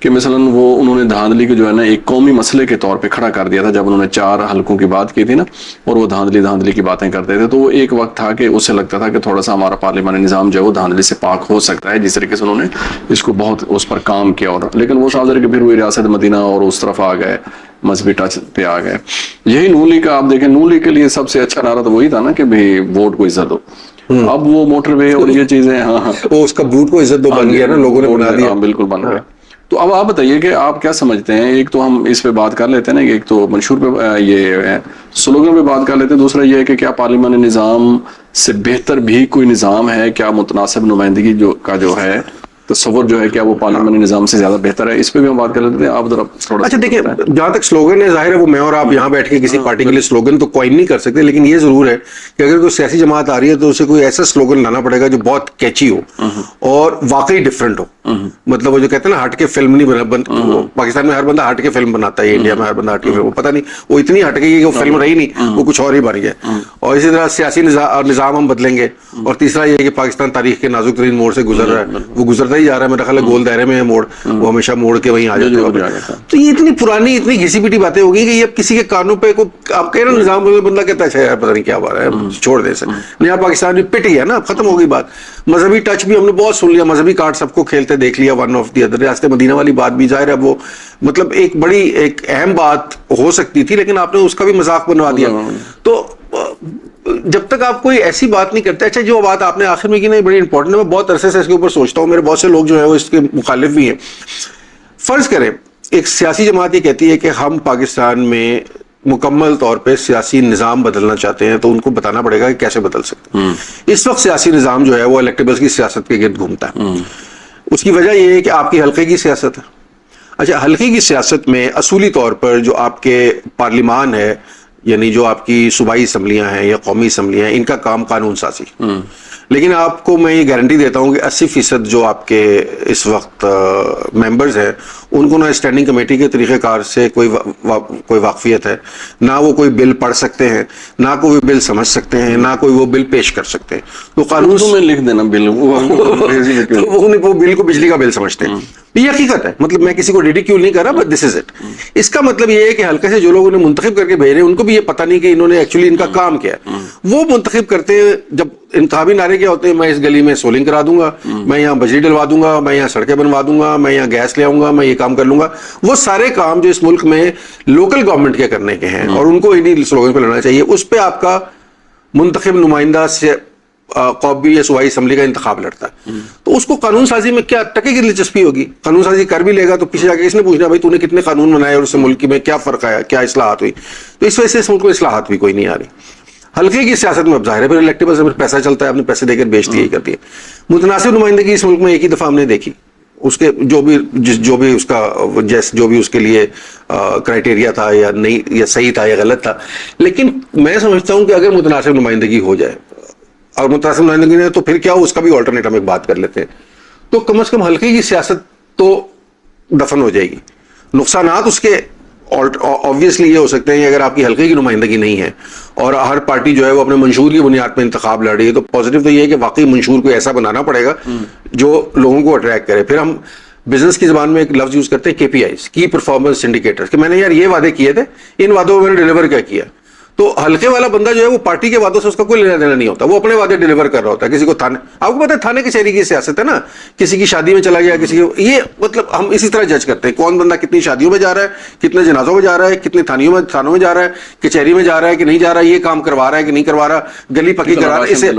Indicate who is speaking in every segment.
Speaker 1: کہ مثلا وہ انہوں نے دھاندلی کو جو ہے نا ایک قومی مسئلے کے طور پہ کھڑا کر دیا تھا جب انہوں نے 4 حلقوں کی بات کی تھی نا, اور وہ دھاندلی کی باتیں کرتے تھے, تو وہ ایک وقت تھا کہ اسے لگتا تھا کہ تھوڑا سا ہمارا پارلیمانی نظام جو ہے وہ دھاندلی سے پاک ہو سکتا ہے, جس طریقے سے انہوں نے اس کو بہت اس پر کام کیا, اور لیکن وہ صاحب کہ پھر وہ ریاست مدینہ اور اس طرف آ گئے, مذہبی ٹچ پہ آ گئے. یہی نون لیگ کا آپ دیکھیں, نون لیگ کے لیے سب سے اچھا نعرہ تو وہی تھا نا کہ بھائی ووٹ کو عزت دو. اب وہ موٹر وے اور یہ چیزیں
Speaker 2: وہ اس کا بوٹ کو عزت دو بن گیا نا, لوگوں نے بنا دیا.
Speaker 1: بالکل بن گیا. تو اب آپ بتائیے کہ آپ کیا سمجھتے ہیں, ایک تو ہم اس پہ بات کر لیتے ہیں نا, ایک تو منشور پہ یہ سلوگن پہ بات کر لیتے ہیں, دوسرا یہ ہے کہ کیا پارلیمانی نظام سے بہتر بھی کوئی نظام ہے, کیا متناسب نمائندگی کا جو ہے تصور جو ہے کیا وہ پارلیمانی نظام سے زیادہ بہتر ہے, اس پہ بھی ہم بات کر لیتے ہیں. آپ ذرا تھوڑا.
Speaker 2: اچھا دیکھیں, جہاں تک سلوگن ہے ظاہر ہے وہ میں اور آپ یہاں بیٹھ کے کسی پارٹی کے لیے سلوگن تو کوئن نہیں کر سکتے, لیکن یہ ضرور ہے کہ اگر کوئی سیاسی جماعت آ رہی ہے تو اسے کوئی ایسا سلوگن لانا پڑے گا جو بہت کیچی ہو اور واقعی ڈفرینٹ ہو. مطلب وہ جو کہتے ہیں نا ہٹ کے فلم نہیں پاکستان میں ہر بندہ ہٹ کے فلم بناتا ہے, انڈیا میں ہر بندہ ہٹ کے فلم, پتہ نہیں وہ اتنی ہٹ گئی کہ وہ فلم رہی نہیں, وہ کچھ اور ہی بن گیا. اور اسی طرح سیاسی نظام ہم بدلیں گے. اور تیسرا یہ ہے کہ پاکستان تاریخ کے نازک ترین موڑ سے گزر رہا ہے, وہ گزرتا ہی جا رہا ہے, میرا خیال ہے گول دائرے میں ہے موڑ, وہ ہمیشہ موڑ کے وہیں آ جاتا ہے. تو یہ اتنی پرانی اتنی گھسی پیٹی باتیں ہو گئی کہ یہ اب کسی کے کانوں پہ آپ کہہ رہے ہیں نظام بندہ کہتا ہے پتہ نہیں کیا بات ہے, چھوڑ دے سے. نیا پاکستان بھی پٹ گیا نا, ختم ہو گئی بات. مذہبی ٹچ بھی ہم نے بہت سن لیا, مذہبی کارڈ سب کو کھیلتے دیکھ لیا, ون آف دی ادر. ریاست مدینہ والی بات بھی ظاہر ہے وہ مطلب ایک بڑی ایک اہم بات ہو سکتی تھی, لیکن آپ نے اس کا بھی مذاق بنوا دیا. تو جب تک آپ کوئی ایسی بات نہیں کرتے. اچھا جو بات آپ نے آخر میں کی نا بڑی امپورٹنٹ ہے, میں بہت عرصے سے اس کے اوپر سوچتا ہوں, میرے بہت سے لوگ جو ہیں وہ اس کے مخالف بھی ہیں. فرض کریں ایک سیاسی جماعت یہ کہتی ہے کہ ہم پاکستان میں مکمل طور پہ سیاسی نظام بدلنا چاہتے ہیں, تو ان کو بتانا پڑے گا کہ کیسے بدل سکتے ہیں. اس وقت سیاسی نظام جو ہے وہ الیکٹیبلز کی سیاست کے گرد گھومتا ہے. اس کی وجہ یہ ہے کہ آپ کی حلقے کی سیاست ہے. اچھا حلقے کی سیاست میں اصولی طور پر جو آپ کے پارلیمان ہے, یعنی جو آپ کی صوبائی اسمبلیاں ہیں یا قومی اسمبلیاں ہیں, ان کا کام قانون سازی. لیکن آپ کو میں یہ گارنٹی دیتا ہوں کہ 80% جو آپ کے اس وقت ممبرز ہیں ان کو نہ اسٹینڈنگ کمیٹی کے طریقہ کار سے کوئی واقفیت ہے, نہ وہ کوئی بل پڑھ سکتے ہیں, نہ کوئی بل سمجھ سکتے ہیں, نہ کوئی وہ بل پیش کر سکتے ہیں. تو قانون
Speaker 1: میں لکھ دینا بل,
Speaker 2: وہ بل کو بجلی کا بل سمجھتے ہیں. یہ حقیقت ہے, مطلب میں کسی کو ریڈیکیول نہیں کر رہا, بٹ دس از اٹ. اس کا مطلب یہ ہے کہ حلقے سے جو لوگ انہیں منتخب کر کے بھیج رہے ہیں ان کو بھی یہ پتہ نہیں کہ انہوں نے ایکچولی ان کا کام کیا ہے. وہ منتخب کرتے ہیں, جب انتخابی نعرے کیا ہوتے ہیں, میں اس گلی میں سولنگ کرا دوں گا, میں یہاں بجلی ڈلوا دوں گا, میں یہاں سڑکیں بنوا دوں گا, میں یہاں گیس لے آؤں گا, میں یہ کام کر لوں گا. وہ سارے کام جو اس ملک میں لوکل گورنمنٹ کے کرنے کے ہیں اور ان کو انہی سلوگن پہ لڑنا چاہیے, اس پہ آپ کا منتخب نمائندہ سے قومی یا صوبائی اسمبلی کا انتخاب لڑتا ہے. تو اس کو قانون سازی میں کیا ٹکے کی دلچسپی ہوگی؟ قانون سازی کر بھی لے گا تو پیچھے جا کے اس نے پوچھنا بھائی تو نے کتنے قانون بنائے اور اس سے ملک میں کیا فرق آیا, کیا اصلاحات ہوئی. تو اس وجہ سے اس ملک میں اصلاحات بھی کوئی نہیں آ رہی. حلقے کی سیاست میں اب ظاہر ہے پھر الیکٹیبل سے پیسہ چلتا ہے, اپنے پیسے دے کر بیچتی ہے, کرتی ہے. متناسب نمائندگی اس ملک میں ایک ہی دفعہ ہم نے دیکھی, اس کے جو بھی اس کا جو بھی اس کے لیے کرائٹیریا تھا یا نہیں یا صحیح تھا یا غلط تھا. لیکن میں سمجھتا ہوں کہ اگر متناسب نمائندگی ہو جائے, اور متناسب نمائندگی نہیں تو پھر کیا ہو, اس کا بھی آلٹرنیٹ ہم ایک بات کر لیتے ہیں, تو کم از کم حلقے کی سیاست تو دفن ہو جائے گی. نقصانات اس کے آبویسلی یہ ہو سکتے ہیں اگر آپ کی حلقے کی نمائندگی نہیں ہے اور ہر پارٹی جو ہے وہ اپنے منشور کی بنیاد پہ انتخاب لڑ رہی ہے, تو پازیٹیو تو یہ ہے کہ واقعی منشور کو ایسا بنانا پڑے گا جو لوگوں کو اٹریکٹ کرے. پھر ہم بزنس کی زبان میں ایک لفظ یوز کرتے ہیں KPIs, کی پرفارمنس انڈیکیٹرز, کہ میں نے یار یہ وعدے کیے تھے, ان وعدوں میں نے ڈیلیور کیا کیا. تو حلقے والا بندہ جو ہے وہ پارٹی کے وعدوں سے اس کا کوئی لینا دینا نہیں ہوتا, وہ اپنے وعدے ڈیلیور کر رہا ہوتا ہے. کسی کو تھانے, آپ کو پتہ ہے تھانے کچہری کی سیاست ہے نا, کسی کی شادی میں چلا گیا, کسی کی, یہ مطلب ہم اسی طرح جج کرتے ہیں کون بندہ کتنی شادیوں میں جا رہا ہے, کتنے جنازوں میں جا رہا ہے, کتنے تھانوں میں جا رہا ہے, کچہری میں جا رہا ہے کہ نہیں جا رہا, یہ کام کروا رہا ہے کہ نہیں کروا رہا, گلی پکی کرا رہا ہے, اسے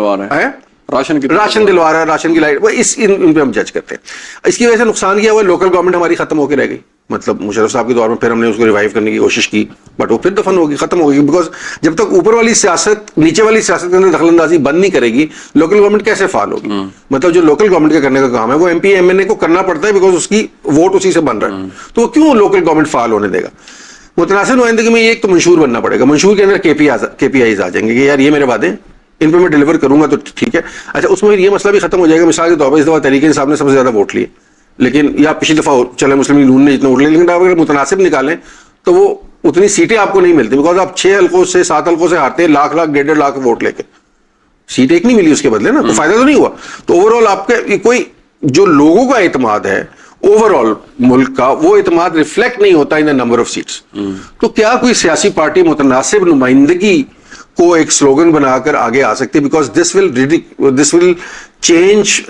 Speaker 2: راشن دلوا رہا ہے, راشن کی لائٹ, وہ ان پہ ہم جج کرتے ہیں. اس کی وجہ سے نقصان کیا ہوا, لوکل گورنمنٹ ہماری ختم ہو کے رہ گئی. مطلب مشرف صاحب کے دور میں پھر ہم نے اس کو ریوائیو کرنے کی کوشش کی, بٹ وہ پھر دفن ہوگی, ختم ہوگی. بیکاز جب تک اوپر والی سیاست نیچے والی سیاست کے اندر دخل اندازی بند نہیں کرے گی, لوکل گورنمنٹ کیسے فعال ہوگی؟ مطلب جو لوکل گورنمنٹ کا کرنے کا کام ہے وہ MP MNA کو کرنا پڑتا ہے, بیکاز اس کی ووٹ اسی سے بن رہا ہے. تو وہ کیوں لوکل گورنمنٹ فعال ہونے دے گا؟ متناسب نمائندگی میں ایک تو منشور بننا پڑے گا, منشور کے اندر KPIs آ جائیں گے کہ یار یہ میرے وعدے, ان پہ میں ڈیلیور کروں گا تو ٹھیک ہے. اچھا اس میں یہ مسئلہ بھی ختم ہو جائے گا, مثال کے طور پر اس دفعہ تحریک انصاف نے سب سے زیادہ ووٹ لیے, لیکن یا پچھلی دفعہ چلے مسلم لیگ نے جتنے ووٹ لیے, لیکن آپ اگر متناسب نکالیں تو وہ اتنی سیٹیں آپ کو نہیں ملتی, بیکاز آپ 6 حلقوں سے 7 حلقوں سے ہارتے ہیں, لاکھ 1.5 لاکھ ووٹ لے کے, سیٹ ایک نہیں ملی اس کے بدلے نا, تو فائدہ تو نہیں ہوا. تو اوور آل آپ کے کوئی جو لوگوں کا اعتماد ہے اوور آل ملک کا وہ اعتماد ریفلیکٹ نہیں ہوتا ان نمبر آف سیٹس. تو کیا کوئی سیاسی پارٹی متناسب نمائندگی کو ایک سلوگن بنا کر آگے آ سکتی ہے؟ Because this will change.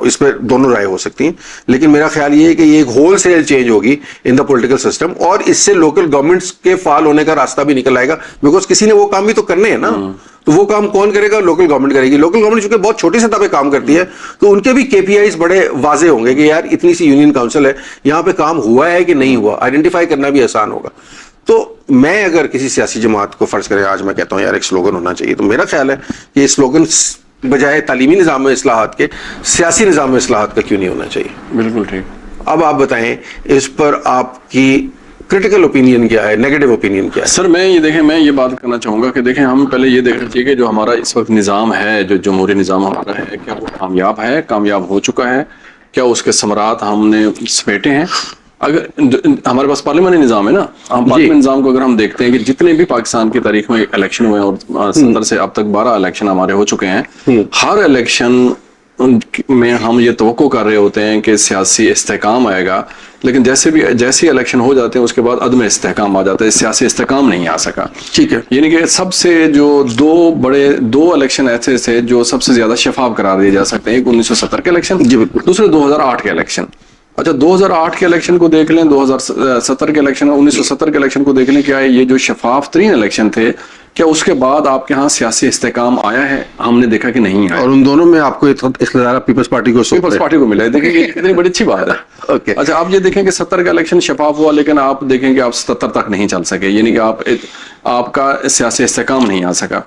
Speaker 2: اس پہ دونوں رائے ہو سکتی ہیں, لیکن میرا خیال یہ ہے کہ یہ ایک ہول سیل چینج ہوگی ان دا پولیٹیکل سسٹم, اور اس سے لوکل گورنمنٹس کے فعال ہونے کا راستہ بھی نکل آئے گا, بیکاز کسی نے وہ کام بھی تو کرنے ہیں نا. تو وہ کام کون کرے گا؟ لوکل گورنمنٹ کرے گی. لوکل گورنمنٹ چونکہ بہت چھوٹی سطح پہ کام کرتی ہے تو ان کے بھی KPIs بڑے واضح ہوں گے کہ یار اتنی سی یونین کاؤنسل ہے, یہاں پہ کام ہوا ہے کہ نہیں ہوا, آئیڈینٹیفائی کرنا بھی آسان ہوگا. تو میں اگر کسی سیاسی جماعت کو فرض کرے آج میں کہتا ہوں یار ایک سلوگن ہونا چاہیے, تو میرا خیال ہے کہ یہ سلوگن بجائے تعلیمی نظام میں اصلاحات کے سیاسی نظام میں اصلاحات کا کیوں نہیں ہونا چاہیے؟
Speaker 1: بالکل ٹھیک.
Speaker 2: اب آپ بتائیں اس پر آپ کی کریٹیکل اوپینین کیا ہے, نیگیٹو اوپینین کیا ہے؟
Speaker 1: سر میں یہ بات کرنا چاہوں گا کہ دیکھیں ہم پہلے یہ دیکھنا چاہیے کہ جو ہمارا اس وقت نظام ہے, جو جمہوری نظام ہمارا ہے, کیا وہ کامیاب ہو چکا ہے؟ کیا اس کے ثمرات ہم نے سمیٹے ہیں؟ اگر ہمارے پاس پارلیمانی نظام ہے نا, ہم پارلیمانی نظام کو اگر ہم دیکھتے ہیں کہ جتنے بھی پاکستان کی تاریخ میں الیکشن ہوئے اور 70 سے اب تک 12 الیکشن ہمارے ہو چکے ہیں, ہر الیکشن میں ہم یہ توقع کر رہے ہوتے ہیں کہ سیاسی استحکام آئے گا, لیکن جیسے الیکشن ہو جاتے ہیں اس کے بعد عدم استحکام آ جاتا ہے, سیاسی استحکام نہیں آ سکا.
Speaker 2: ٹھیک ہے,
Speaker 1: یعنی کہ سب سے جو دو الیکشن ایسے تھے جو سب سے زیادہ شفاف قرار دیے جا سکتے ہیں, ایک 1970 کے الیکشن, دوسرے 2008 کے الیکشن. اچھا 2008 کے الیکشن کو دیکھ لیں, 2070 کے الیکشن, 1970 کے الیکشن کو دیکھ لیں, کیا ہے یہ جو شفاف ترین الیکشن تھے, کیا اس کے بعد آپ کے ہاں سیاسی استحکام آیا ہے؟ ہم نے دیکھا کہ نہیں آیا.
Speaker 2: اور ان دونوں میں آپ کو اقتدار پیپلز پارٹی کو
Speaker 1: ملا ہے. دیکھیں کہ کتنی بڑی اچھی بات ہے. اچھا آپ یہ دیکھیں کہ 70 کا الیکشن شفاف ہوا, لیکن آپ دیکھیں کہ آپ 77 تک نہیں چل سکے, یعنی کہ آپ کا سیاسی استحکام نہیں آ سکا.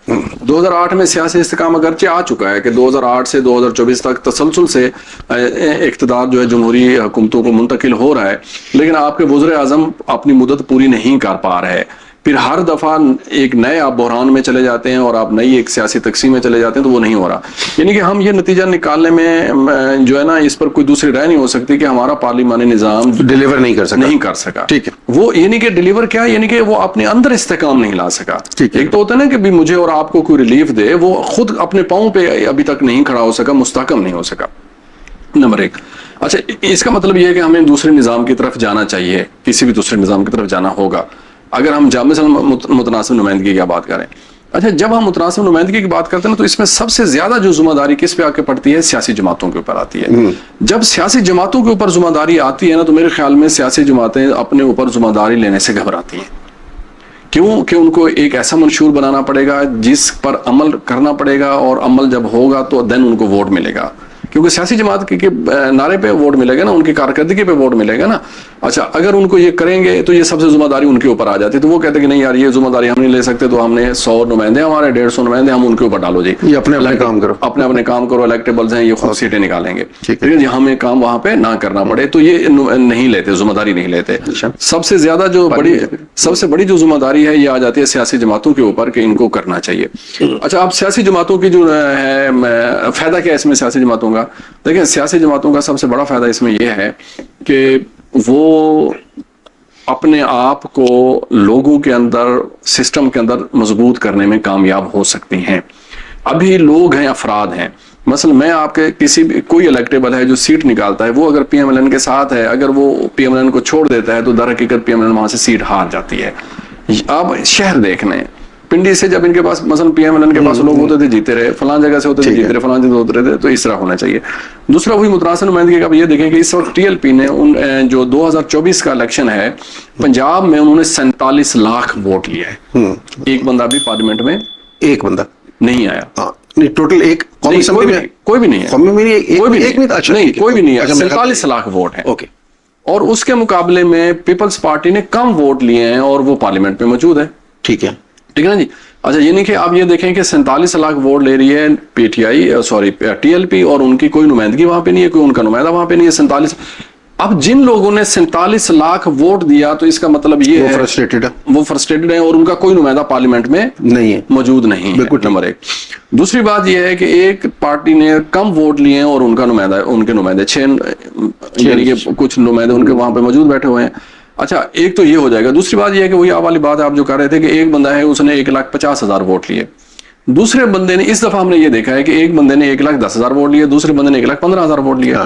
Speaker 1: 2008 میں سیاسی استحکام اگرچہ آ چکا ہے کہ 2008 سے 2024 تک تسلسل سے اقتدار جو ہے جمہوری حکومتوں کو منتقل ہو رہا ہے, لیکن آپ کے وزیر اعظم اپنی مدت پوری نہیں کر پا رہے. پھر ہر دفعہ ایک نئے آپ بحران میں چلے جاتے ہیں اور آپ نئی ایک سیاسی تقسیم میں چلے جاتے ہیں, تو وہ نہیں ہو رہا. یعنی کہ ہم یہ نتیجہ نکالنے میں جو ہے نا, اس پر کوئی دوسری رائے نہیں ہو سکتی کہ ہمارا پارلیمانی نظام
Speaker 2: ڈیلیور نہیں کر سکا.
Speaker 1: ٹھیک ہے, وہ یعنی کہ ڈیلیور کیا, یعنی کہ وہ اپنے اندر استحکام نہیں لا سکا. ایک تو ہوتا ہے نا کہ بھی مجھے اور آپ کو کوئی ریلیف دے, وہ خود اپنے پاؤں پہ ابھی تک نہیں کھڑا ہو سکا, مستحکم نہیں ہو سکا. نمبر 1. اچھا اس کا مطلب یہ ہے کہ ہمیں دوسرے نظام کی طرف جانا چاہیے, کسی بھی دوسرے نظام کی طرف جانا ہوگا اگر ہم مثلا متناسب نمائندگی کی بات کریں. اچھا جب ہم متناسب نمائندگی کی بات کرتے ہیں تو اس میں سب سے زیادہ جو ذمہ داری کس پہ آ کے پڑتی ہے؟ سیاسی جماعتوں کے اوپر آتی ہے. جب سیاسی جماعتوں کے اوپر ذمہ داری آتی ہے نا, تو میرے خیال میں سیاسی جماعتیں اپنے اوپر ذمہ داری لینے سے گھبراتی ہیں. کیوں کہ ان کو ایک ایسا منشور بنانا پڑے گا جس پر عمل کرنا پڑے گا, اور عمل جب ہوگا تو دین ان کو ووٹ ملے گا, کیونکہ سیاسی جماعت کے نعرے پہ ووٹ ملے گا نا, ان کی کارکردگی پہ ووٹ ملے گا نا. اچھا اگر ان کو یہ کریں گے تو یہ سب سے ذمہ داری ان کے اوپر آ جاتی ہے, تو وہ کہتے ہیں کہ نہیں یار یہ ذمہ داری ہم نہیں لے سکتے, تو ہم نے 100 نمائندے ہمارے 150 نمائندے ہم ان کے اوپر ڈالو جی,
Speaker 2: یہ اپنے کام کرو,
Speaker 1: الیکٹیبلز ہیں, یہ خود سیٹیں نکالیں گے, لیکن جی ہمیں کام وہاں پہ نہ کرنا پڑے, تو یہ نہیں لیتے, ذمہ داری نہیں لیتے. سب سے زیادہ سب سے بڑی جو ذمہ داری ہے یہ آ جاتی ہے سیاسی جماعتوں کے اوپر کہ ان کو کرنا چاہیے. اچھا اب سیاسی جماعتوں کی جو ہے فائدہ کیا ہے اس میں سیاسی جماعتوں کا؟ دیکھیں سیاسی جماعتوں کا سب سے بڑا فائدہ اس میں یہ ہے کہ وہ اپنے آپ کو لوگوں کے اندر, سسٹم کے اندر مضبوط کرنے میں کامیاب ہو سکتی ہیں. ابھی لوگ ہیں, افراد ہیں, مثلا میں آپ کے کوئی الیکٹیبل ہے جو سیٹ نکالتا ہے, وہ اگر پی ایم ایل این کے ساتھ ہے, اگر وہ پی ایم ایل این کو چھوڑ دیتا ہے تو در حقیقت پی ایم ایل این وہاں سے سیٹ ہار جاتی ہے. آپ شہر دیکھنے پنڈی سے جب ان کے پاس مثلا پی ایم ایل این کے پاس لوگ ہوتے تھے جیتے رہے, فلان جگہ سے ہوتے تھے جیتے رہے, فلان جگہ سے ہوتے رہے, تو اس طرح ہونا چاہیے. دوسرا وہی متناسب نمائندگی کا یہ دیکھیں کہ اس وقت ٹی ایل پی نے جو 2024 کا الیکشن ہے پنجاب میں انہوں نے 47 لاکھ ووٹ لیا ہے. ایک بندہ بھی پارلیمنٹ میں
Speaker 2: ایک بندہ
Speaker 1: نہیں آیا,
Speaker 2: ٹوٹل ایک
Speaker 1: کوئی بھی نہیں ہے, کوئی بھی نہیں ہے, 47 لاکھ ووٹ ہے. اور اس کے مقابلے میں پیپلز پارٹی نے کم ووٹ لیے ہیں اور وہ پارلیمنٹ میں موجود ہے. ٹھیک ہے نا جی. اچھا یہ نہیں کہ آپ یہ دیکھیں کہ 47 لاکھ ووٹ لے رہی ہے P T I T L P, اور ان کی کوئی نمائندگی وہاں پہ نہیں ہے, کوئی ان کا نمائندہ وہاں پہ نہیں ہے. 47 اب جن لوگوں نے 47 لاکھ ووٹ دیا تو اس کا مطلب یہ ہے وہ فرسٹریٹڈ ہیں اور ان کا کوئی نمائندہ پارلیمنٹ میں نہیں ہے, موجود نہیں ہے. نمبر 1. دوسری بات یہ ہے کہ ایک پارٹی نے کم ووٹ لیے ہیں اور ان کے نمائندے 6 یعنی کہ کچھ نمائندے ان کے وہاں پہ موجود بیٹھے ہوئے ہیں. اچھا ایک تو یہ ہو جائے گا. دوسری بات یہ ہے کہ وہی آپ والی بات آپ جو کر رہے تھے کہ ایک بندہ ہے اس نے 1,50,000 ووٹ لیے, دوسرے بندے نے, اس دفعہ ہم نے یہ دیکھا ہے کہ ایک بندے نے 1,10,000 ووٹ لیے, دوسرے بندے نے 1,15,000 ووٹ لیا.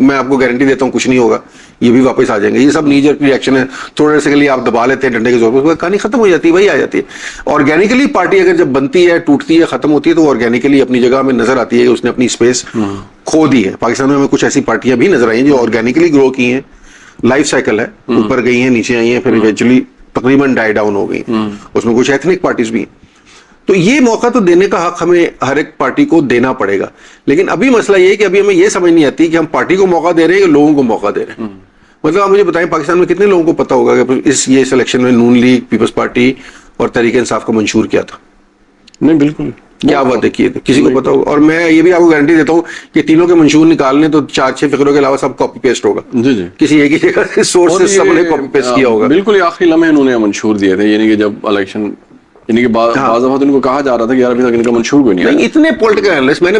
Speaker 2: میں آپ کو گارنٹی دیتا ہوں کچھ نہیں ہوگا, یہ بھی واپس آ جائیں گے. یہ سب نیجر ریئیکشن ہے, تھوڑے سے کے لیے آپ دبا لیتے ہیں ڈنڈے کے زور پر, کہانی ختم ہو جاتی ہے, وہی آ جاتی ہے. آرگینکلی پارٹی اگر جب بنتی ہے, ٹوٹتی ہے, ختم ہوتی ہے, تو آرگینکلی اپنی جگہ میں نظر آتی ہے کہ اس نے اپنی اسپیس کھو دی ہے. پاکستان میں ہمیں کچھ ایسی پارٹیاں بھی نظر آئی ہیں جو آرگینکلی گرو کی ہیں, لائف سائیکل ہے, اوپر گئی ہیں, نیچے آئی ہیں, پھر ایونچولی تقریباً ڈائی ڈاؤن ہو گئی. اس میں کچھ ایتھنک پارٹیز بھی ہیں. تو یہ موقع تو دینے کا حق ہمیں ہر ایک پارٹی کو دینا پڑے گا. لیکن ابھی مسئلہ یہ ہے کہ ابھی ہمیں یہ سمجھ نہیں آتی کہ ہم پارٹی کو موقع دے رہے ہیں یا لوگوں کو موقع دے رہے ہیں. مطلب آپ مجھے بتائیں پاکستان میں کتنے لوگوں کو پتا ہوگا کہ یہ سلیکشن میں نون لیگ, پیپلز پارٹی اور تحریک انصاف کا منشور کیا تھا؟
Speaker 1: نہیں بالکل
Speaker 2: کیا وعدے کیے تھے, کسی کو پتا ہوگا؟ اور میں یہ بھی آپ کو گارنٹی دیتا ہوں کہ تینوں کے منشور نکالنے تو 4-6 فقروں کے علاوہ سب کاپی پیسٹ ہوگا.
Speaker 1: جی جی
Speaker 2: کسی ایک ہی جگہ سے سورس سے سب نے کاپی پیسٹ کیا ہوگا.
Speaker 1: بالکل آخری لمحے انہوں نے منشور دیے تھے, یعنی کہ جب الیکشن, یعنی کہ بعض دفعہ ان کو کہا جا رہا تھا کہ یار ابھی تک ان کا منشور کوئی نہیں آیا.
Speaker 2: اتنے پولیٹیکل اینالسٹ میں نے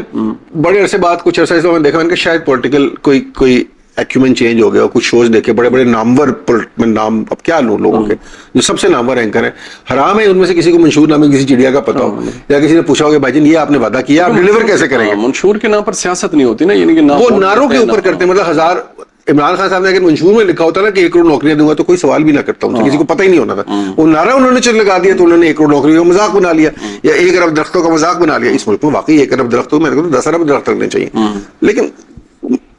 Speaker 2: بڑے عرصے بعد کچھ عرصے سے دیکھا, میں نے شاید پولیٹیکل کوئی ایکیومن چینج ہو گیا, کچھ شوز دیکھے, بڑے بڑے نامور نام اب کیا لوں لوگوں کے جو سب سے نامور اینکر ہیں, حرام ہے ان میں سے کسی کو منشور نامے کسی چڑیا کا پتا ہو, یا کسی نے پوچھا ہو کہ بھائی جان یہ آپ نے وعدہ کیا, آپ ڈیلیور کیسے کریں گے؟
Speaker 1: منشور کے نام پر سیاست نہیں ہوتی نا, یعنی کہ
Speaker 2: وہ نعروں کے اوپر کرتے ہیں. مطلب 1000 عمران خان صاحب نے اگر منشور میں لکھا ہوتا نا کہ 1 کروڑ نوکریاں دوں گا تو کوئی سوال بھی نہ کرتا ہوں, کسی کو پتہ ہی نہیں ہونا تھا. وہ نعرہ انہوں نے لگا دیا تو انہوں نے 1 کروڑ نوکری کا مذاق بنا لیا, یا 1 ارب درختوں کا مذاق بنا لیا. اس ملک میں واقعی 1 ارب درختوں, میرے کو 10 ارب درخت لگنے چاہیے. لیکن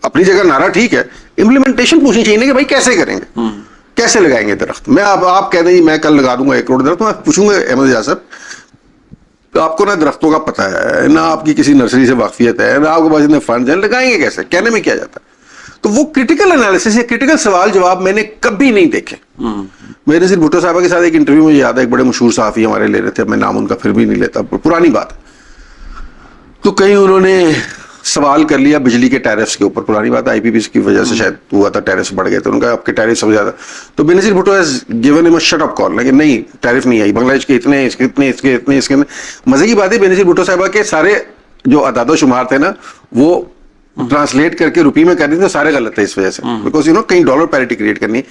Speaker 2: اپنی جگہ نعرہ ٹھیک ہے, امپلیمنٹیشن پوچھنی چاہیے کہ بھائی کیسے کریں گے, کیسے لگائیں گے درخت. میں آپ کہہ دیں میں کل لگا دوں گا 1 کروڑ درخت, میں پوچھوں گا احمد اعجاز صاحب آپ کو نہ درختوں کا پتہ ہے, نہ آپ کی کسی نرسری سے واقفیت ہے, نہ آپ کے پاس اتنے فنڈز ہیں, لگائیں گے کیسے؟ کہنے میں کیا جاتا ہے. تو وہ کرٹیکل انالیسس یا کرٹیکل سوال جواب میں نے کبھی نہیں دیکھے. میرے صرف بھٹو صاحبہ کے ساتھ ایک انٹرویو میں یاد ہے, ایک بڑے مشہور صحافی ہمارے لے رہے تھے, میں نام ان کا پھر بھی نہیں لیتا, پرانی بات ہے. تو کہیں انہوں نے سوال کر لیا بجلی کے ٹیرفس کے اوپر, پرانی بات ہے, آئی پی پی کی وجہ سے شاید ہوا تھا, ٹیرفس بڑھ گئے تھے, ان کا آپ کے ٹیرف سب زیادہ. تو Benazir Bhutto has given him a shut up کال, لیکن نہیں ٹیرف نہیں آئی, بنگلہ دیش کے اتنے, اس کے اتنے, اس کے اتنے, اس کے. مزے کی بات ہے بینظیر بھٹو صاحبہ کے سارے جو اعداد و شمار تھے نا وہ ٹرانسلیٹ کر کے روپی میں کر دی تو سارے غلط تھے اس وجہ سے, بیکاز یو نو کہیں ڈالر پیرٹی کریٹ کرنی.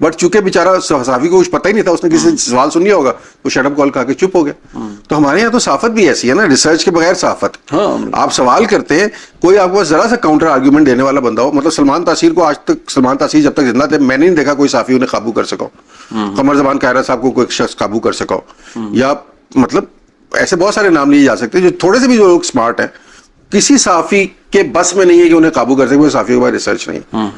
Speaker 2: بٹ چونکہ بیچارہ صحافی کو کچھ پتہ ہی نہیں تھا, اس نے کسی سے سوال سن لیا ہوگا, وہ شٹ اپ کال کہا کے چپ ہو گیا. تو ہمارے یہاں تو صحافت بھی ایسی ہے نا, ریسرچ کے بغیر صحافت. آپ سوال کرتے ہیں, کوئی آپ کو ذرا سا کاؤنٹر آرگیومنٹ دینے والا بندہ ہو. مطلب سلمان تاثیر کو آج تک, سلمان تاثیر جب تک زندہ تھے میں نہیں دیکھا کوئی صحافی انہیں قابو کر سکا ہو. قمر زمان قاہرہ صاحب کو کوئی شخص قابو کر سکا ہو, یا مطلب ایسے بہت سارے نام لیے جا سکتے ہیں جو تھوڑے سے بھی جو لوگ اسمارٹ ہیں, کسی صحافی کے بس میں نہیں ہے کہ انہیں قابو کر سکے, صحافی کے بعد ریسرچ نہیں.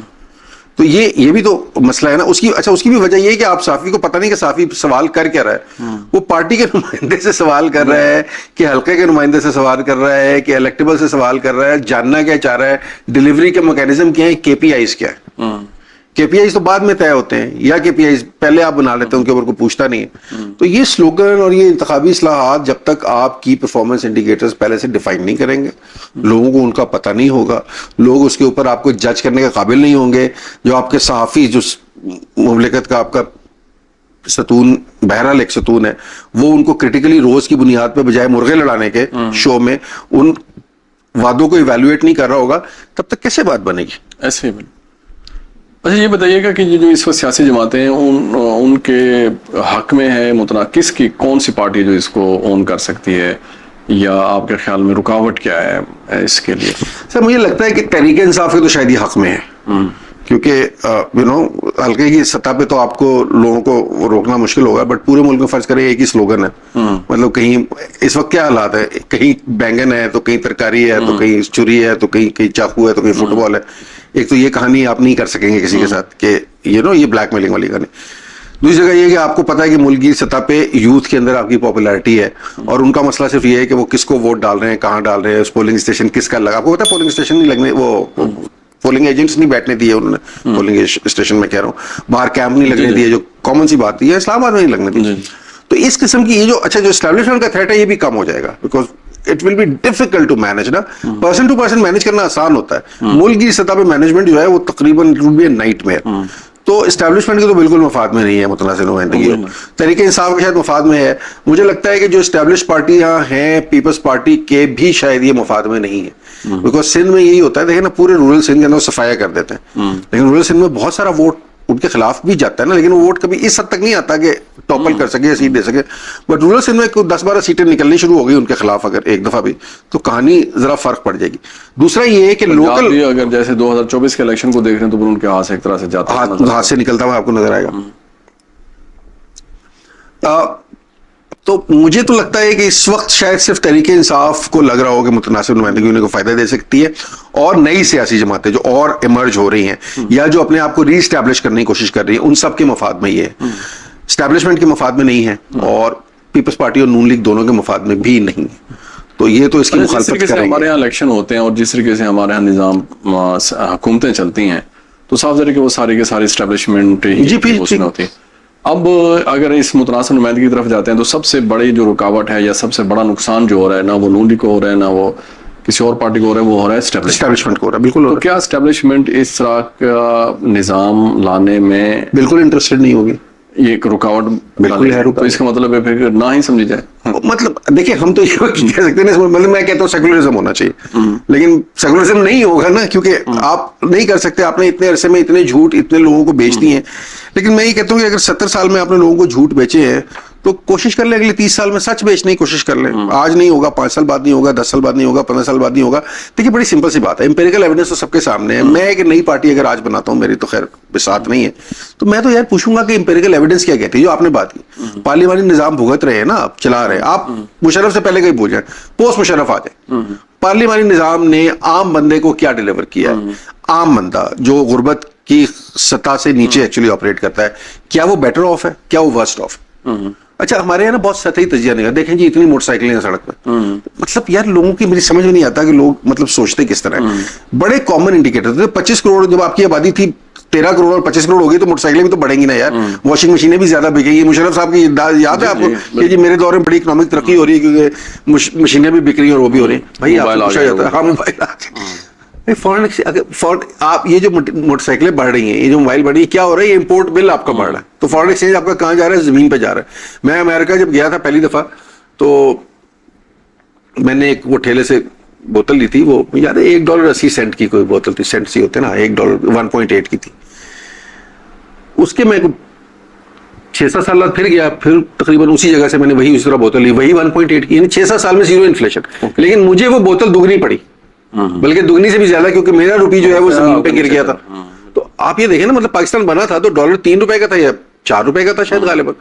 Speaker 2: تو یہ بھی تو مسئلہ ہے نا. اس کی بھی وجہ یہ ہے کہ آپ صحافی کو پتہ نہیں کہ صحافی سوال کر کیا رہا ہے. وہ پارٹی کے نمائندے سے سوال کر رہا ہے, کہ حلقے کے نمائندے سے سوال کر رہا ہے, کہ الیکٹیبل سے سوال کر رہا ہے, جاننا کیا چاہ رہا ہے, ڈیلیوری کے میکینزم کیا ہے, کے پی آئیز کیا ہے. کے پی آئیز تو بعد میں طے ہوتے ہیں, یا کے پی آئیز پہلے آپ بنا لیتے ہیں, ان کے اوپر کوئی پوچھتا نہیں ہے. تو یہ سلوگن اور یہ انتخابی اصلاحات جب تک آپ کی پرفارمنس انڈیکیٹرز پہلے سے ڈیفائن نہیں کریں گے, لوگوں کو ان کا پتہ نہیں ہوگا, لوگ اس کے اوپر آپ کو جج کرنے کے قابل نہیں ہوں گے. جو آپ کے صحافی, جو مملکت کا آپ کا ستون, بہرحال ایک ستون ہے, وہ ان کو کرٹیکلی روز کی بنیاد پہ بجائے مرغے لڑانے کے شو میں ان وعدوں کو ایویلویٹ نہیں کر رہا ہوگا, تب تک کیسے بات بنے گی؟
Speaker 1: ایسے ہی. اچھا یہ بتائیے گا کہ جو اس وقت سیاسی جماعتیں ہیں ان کے حق میں ہے متناقض کی کون سی پارٹی جو اس کو اون کر سکتی ہے, یا آپ کے خیال میں رکاوٹ کیا ہے اس کے لیے؟
Speaker 2: سر مجھے لگتا ہے کہ تحریک انصاف کے تو شاید یہ حق میں ہے, کیونکہ حلقے کی سطح پہ تو آپ کو لوگوں کو روکنا مشکل ہوگا, بٹ پورے ملک میں فرض کریں ایک ہی سلوگن ہے. مطلب کہیں اس وقت کیا حالات ہے, کہیں بینگن ہے تو کہیں ترکاری ہے, تو کہیں چوری ہے, تو کہیں چاقو ہے, تو کہیں فٹ بال ہے. ایک تو یہ کہانی آپ نہیں کر سکیں گے کسی کے ساتھ کہ یہ بلیک میلنگ والی کہانی. دوسری جگہ یہ کہ آپ کو پتا ہے کہ ملک کی سطح پہ یوتھ کے اندر آپ کی پاپولیرٹی ہے, اور ان کا مسئلہ صرف یہ ہے کہ وہ کس کو ووٹ ڈال رہے ہیں, کہاں ڈال رہے ہیں, اس پولنگ اسٹیشن کس کا لگا. آپ کو پتا ہے پولنگ اسٹیشن نہیں لگنے, وہ پولنگ ایجنٹس نہیں بیٹھنے دیے انہوں نے پولنگ اسٹیشن میں, کہہ رہا ہوں باہر کیمپ نہیں لگنے دیے, جو کامن سی بات ہے, اسلام آباد میں نہیں لگنے دیے. تو اس قسم کی یہ جو جو اسٹیبلشمنٹ کا تھریٹ ہے یہ بھی کم ہو جائے گا, because it will be difficult to manage نا. پرسن ٹو پرسن مینج کرنا آسان ہوتا ہے, ملک کی سطح پہ مینجمنٹ جو ہے وہ تقریباً نائٹ میئر. تو اسٹیبلشمنٹ کی تو بالکل مفاد میں نہیں ہے متنازع نمائندگی. تحریک انصاف کے شاید مفاد میں ہے. مجھے لگتا ہے کہ جو اسٹیبلش پارٹیاں ہیں, پیپلز پارٹی کے بھی شاید یہ مفاد میں نہیں ہے, بیکاز سندھ میں یہی ہوتا ہے. دیکھیں نا پورے رورل سندھ کے اندر صفایا کر دیتے ہیں, لیکن رورل سندھ میں بہت سارا ووٹ ان کے خلاف بھی جاتا ہے نا, لیکن وہ ووٹ کبھی اس حد تک نہیں آتا کہ ٹاپل کر سکے یا سیٹ دے سکے. بٹ رورل سندھ میں 10-12 سیٹیں نکلنی شروع ہو گئی ان کے خلاف اگر ایک دفعہ بھی, تو کہانی ذرا فرق پڑ جائے گی. دوسرا یہ ہے کہ لوکل
Speaker 1: اگر جیسے 2024 کے الیکشن کو دیکھ رہے ہیں تو ان کے ہاتھ سے ایک طرح سے جاتا ہے,
Speaker 2: ہاتھ سے نکلتا ہوا آپ کو نظر آئے گا. تو مجھے تو لگتا ہے کہ اس وقت شاید صرف تحریک انصاف کو لگ رہا ہو کہ متناسب نمائندگی انہیں کو فائدہ دے سکتی ہے, اور نئی سیاسی جماعتیں جو اور ایمرج ہو رہی ہیں یا جو اپنے آپ کو ری اسٹیبلش کرنے کی کوشش کر رہی ہیں, ان سب کے مفاد میں یہ ہے. اسٹیبلشمنٹ کے مفاد میں نہیں ہے, اور پیپلز پارٹی اور نون لیگ دونوں کے مفاد میں بھی نہیں ہے. تو یہ تو اس کی مخالفت کریں گے.
Speaker 1: ہمارے یہاں الیکشن ہوتے ہیں اور جس طریقے سے ہمارے یہاں نظام حکومتیں چلتی ہیں تو صاف ظاہر ہے کہ وہ ساری کے ساری اسٹیبلشمنٹ ہوتی ہے. اب اگر اس متناسب نمائندگی کی طرف جاتے ہیں تو سب سے بڑی جو رکاوٹ ہے یا سب سے بڑا نقصان جو ہو رہا ہے, نہ وہ نون لیگ کو ہو رہا ہے, نہ وہ کسی اور پارٹی کو ہو رہا ہے, وہ ہو رہا ہے
Speaker 2: اسٹیبلشمنٹ کو ہو رہا ہے. بالکل.
Speaker 1: تو کیا اسٹیبلشمنٹ اس طرح کا نظام لانے میں
Speaker 2: بالکل انٹرسٹڈ نہیں ہوگی,
Speaker 1: یہ ایک رکاوٹ بالکل ہے. تو اس کا مطلب ہے پھر نہ ہی سمجھی جائے.
Speaker 2: مطلب دیکھیں ہم تو یہ کہہ سکتے ہیں, مطلب میں کہتا ہوں سیکولرزم ہونا چاہیے, لیکن سیکولرزم نہیں ہوگا نا, کیونکہ آپ نہیں کر سکتے. آپ نے اتنے عرصے میں اتنے جھوٹ اتنے لوگوں کو بیچ دی ہیں. لیکن میں یہ کہتا ہوں کہ اگر 70 سال میں آپ نے لوگوں کو جھوٹ بیچے ہیں تو کوشش کر لیں اگلے 30 سال میں سچ بیچنے کی کوشش کر لیں. آج نہیں ہوگا, 5 سال بعد نہیں ہوگا, 10 سال بعد نہیں ہوگا, 15 سال بعد نہیں ہوگا. دیکھیے بڑی سمپل سی بات ہے, امپیریکل ایویڈنس تو سب کے سامنے ہے. میں ایک نئی پارٹی اگر آج بناتا ہوں, میری تو خیر بساط نہیں ہے, تو میں تو یار پوچھوں گا کہ امپیریکل ایویڈنس کیا کہتی ہے. جو آپ نے بات کی, پارلیمانی نظام بھگت رہے ہیں نا, آپ چلا رہے ہیں, آپ مشرف سے پہلے کہیں بھول جائیں, پوسٹ مشرف آ جائیں. پارلیمانی نظام نے عام بندے کو کیا ڈیلیور کیا ہے؟ عام بندہ جو غربت کی سطح سے نیچے ایکچولی آپریٹ کرتا ہے, کیا وہ بیٹر آف ہے, کیا وہ ورسٹ آف ہے؟ اچھا ہمارے یہاں نا بہت سطحی تجزیہ نہیں ہے. دیکھیں جی اتنی موٹر سائیکلیں ہیں سڑک پہ, مطلب یار لوگوں کی میری سمجھ میں نہیں آتا کہ لوگ مطلب سوچتے کس طرح ہے. بڑے کامن انڈیکیٹر تھے. 25 کروڑ جب آپ کی آبادی تھی, 13 کروڑ اور 25 کروڑ ہوگی تو موٹر سائیکلیں بھی تو بڑھیں گی نا یار. واشنگ مشینیں بھی زیادہ بکیں گی. مشرف صاحب کی یاد ہے آپ کو کہ جی میرے دور میں بڑی اکنامک ترقی ہو رہی ہے کیونکہ مشینیں بھی بک رہی ہیں اور وہ بھی ہو رہی ہیں. بھائی آپ کو پوچھا جاتا ہے, ہاں موبائل فورن آپ یہ جو موٹر سائیکلیں بڑھ رہی ہیں, یہ جو موبائل بڑھ رہی ہے, کیا ہو رہا ہے؟ یہ امپورٹ بل آپ کا بڑھ رہا ہے. تو فورن ایکسچینج آپ کا کہاں جا رہا ہے؟ زمین پہ جا رہا ہے. میں امریکہ جب گیا تھا پہلی دفعہ تو میں نے ایک وہ ٹھیلے سے بوتل لی تھی, وہ یاد ہے $1.80 کی کوئی بوتل تھی, سینٹ سی ہوتے نا, $1 1.8 کی تھی. اس کے میں 6-7 سال بعد پھر گیا, پھر تقریباً اسی جگہ سے میں نے وہی اسی طرح بوتل لی, وہی 1.8 کی, یعنی 6-7 سال میں زیرو انفلیشن. لیکن مجھے وہ بوتل دگنی پڑی, بلکہ دگنی سے بھی زیادہ, کیونکہ میرا روپی جو ہے وہ زمین پہ گر گیا تھا. تو آپ یہ دیکھیں نا, مطلب پاکستان بنا تھا تو ڈالر $3 کا تھا یا $4 کا تھا شاید غالباً.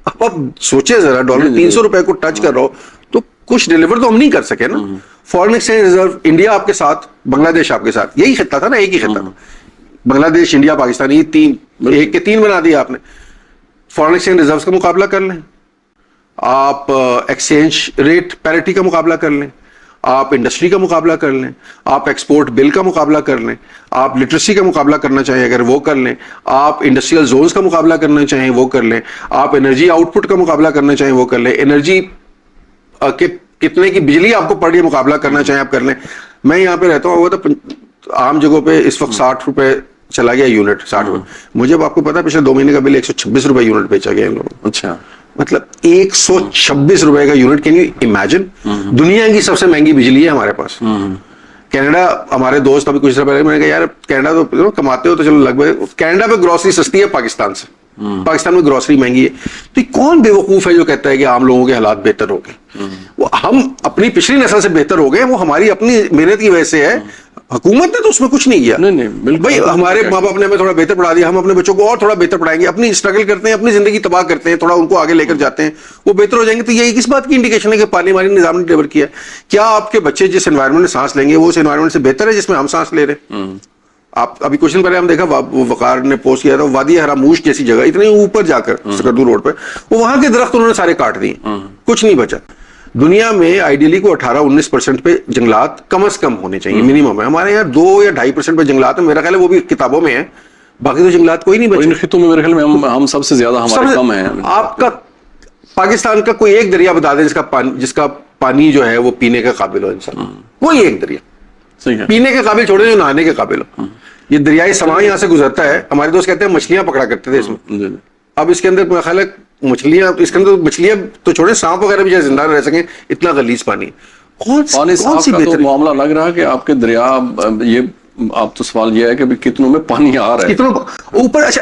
Speaker 2: اب آپ سوچے ذرا, ڈالر $300 کو ٹچ کر رہا ہو تو کچھ ڈیلیور تو ہم نہیں کر سکے نا. فورن ایکسچینج ریزرو انڈیا آپ کے ساتھ, بنگلہ دیش آپ کے ساتھ, یہی خطہ تھا نا, ایک ہی خطہ تھا. بنگلہ دیش, انڈیا, پاکستان, یہ تین, ایک کے 3 بنا دیا آپ نے. فورن ایکسچینج ریزروز کا مقابلہ کر لیں آپ, ایکسچینج ریٹ پیرٹی کا مقابلہ کر لیں آپ, انڈسٹری کا مقابلہ کر لیں آپ, ایکسپورٹ بل کا مقابلہ کر لیں آپ, لٹریسی کا مقابلہ کرنا چاہیں اگر وہ کر لیں آپ, انڈسٹریل زونز کا مقابلہ کرنا چاہیں وہ کر لیں آپ, انرجی آؤٹ پٹ کا مقابلہ کرنا چاہیں وہ کر لیں, انرجی کتنے کی بجلی آپ کو پڑ رہی ہے مقابلہ کرنا چاہیں آپ کر لیں. میں یہاں پہ رہتا ہوں, وہ تو عام جگہوں پہ اس وقت $60 چلا گیا یونٹ, 60 روپے. مجھے آپ کو پتا پچھلے 2 مہینے کا بل $126 یونٹ بیچا گیا ان لوگوں.
Speaker 1: اچھا,
Speaker 2: مطلب $126 کا یونٹ. Can you imagine? دنیا کی سب سے مہنگی بجلی ہے ہمارے پاس. کینیڈا, ہمارے دوست ابھی کچھ دیر پہلے میں نے کہا یار کینیڈا تو کماتے ہو تو چلو لگ بھگ, کینیڈا پہ گروسری سستی ہے پاکستان سے, پاکستان میں گروسری مہنگی ہے. تو کون بے وقوف ہے جو کہتا ہے کہ عام لوگوں کے حالات بہتر ہو گئے؟ وہ ہم اپنی پچھلی نسل سے بہتر ہو گئے, وہ ہماری اپنی محنت کی وجہ سے ہے. حکومت نے تو اس میں کچھ نہیں کیا. بھائی ہمارے ماں باپ نے ہمیں تھوڑا بہتر پڑھا دیا, ہم اپنے بچوں کو اور تھوڑا بہتر پڑھائیں گے, اپنی اسٹرگل کرتے ہیں, اپنی زندگی تباہ کرتے ہیں, تھوڑا ان کو آگے لے کر جاتے ہیں, وہ بہتر ہو جائیں گے. تو یہی کس بات کی انڈیکیشن ہے کہ پارلیمانی نظام نے ڈیلیور کیا؟ کیا آپ کے بچے جس انوائرمنٹ میں سانس لیں گے وہ اس انوائرمنٹ سے بہتر ہے جس میں ہم سانس لے رہے ہیں؟ آپ ابھی کچھ دن پہلے ہم دیکھا, وقار نے پوسٹ کیا تھا, وادی حراموش جیسی جگہ اتنے اوپر جا کر سکردو روڈ پہ, وہ وہاں کے درخت انہوں نے سارے کاٹ دیے, کچھ نہیں بچا. دنیا میں آئیڈیلی کو 18-19% پہ جنگلات کم از کم ہونے چاہیے, منیمم ہے. ہمارے یہاں 2 یا 2.5% پہ جنگلات ہیں, میرا خیال ہے وہ بھی کتابوں میں ہیں, باقی تو جنگلات کوئی نہیں بچے.
Speaker 1: ان خطوں میں میرے خیال میں ہم سب سے زیادہ ہمارے کم ہیں.
Speaker 2: آپ کا پاکستان کا کوئی ایک دریا بتا دیں جس کا پانی جو ہے وہ پینے کے قابل ہو انسان, کوئی ایک دریا پینے کے قابل چھوڑے جو نہانے کے قابل ہو. یہ دریائے سماں یہاں سے گزرتا ہے, ہمارے دوست کہتے ہیں مچھلیاں پکڑا کرتے تھے اس میں. اب اس کے اندر میرا خیال ہے مچھلیاں, اس کے اندر مچھلیاں تو چھوڑیں, سانپ وغیرہ بھی زندہ رہ سکیں, اتنا غلیظ پانی.
Speaker 1: پانی صاف کا تو معاملہ لگ رہا ہے کہ آپ کے دریا, یہ آپ تو سوال یہ ہے کہ کتنوں میں پانی آ رہا ہے,
Speaker 2: کتنوں اوپر. اچھا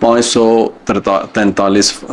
Speaker 1: 543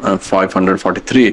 Speaker 1: 543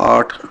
Speaker 2: 8,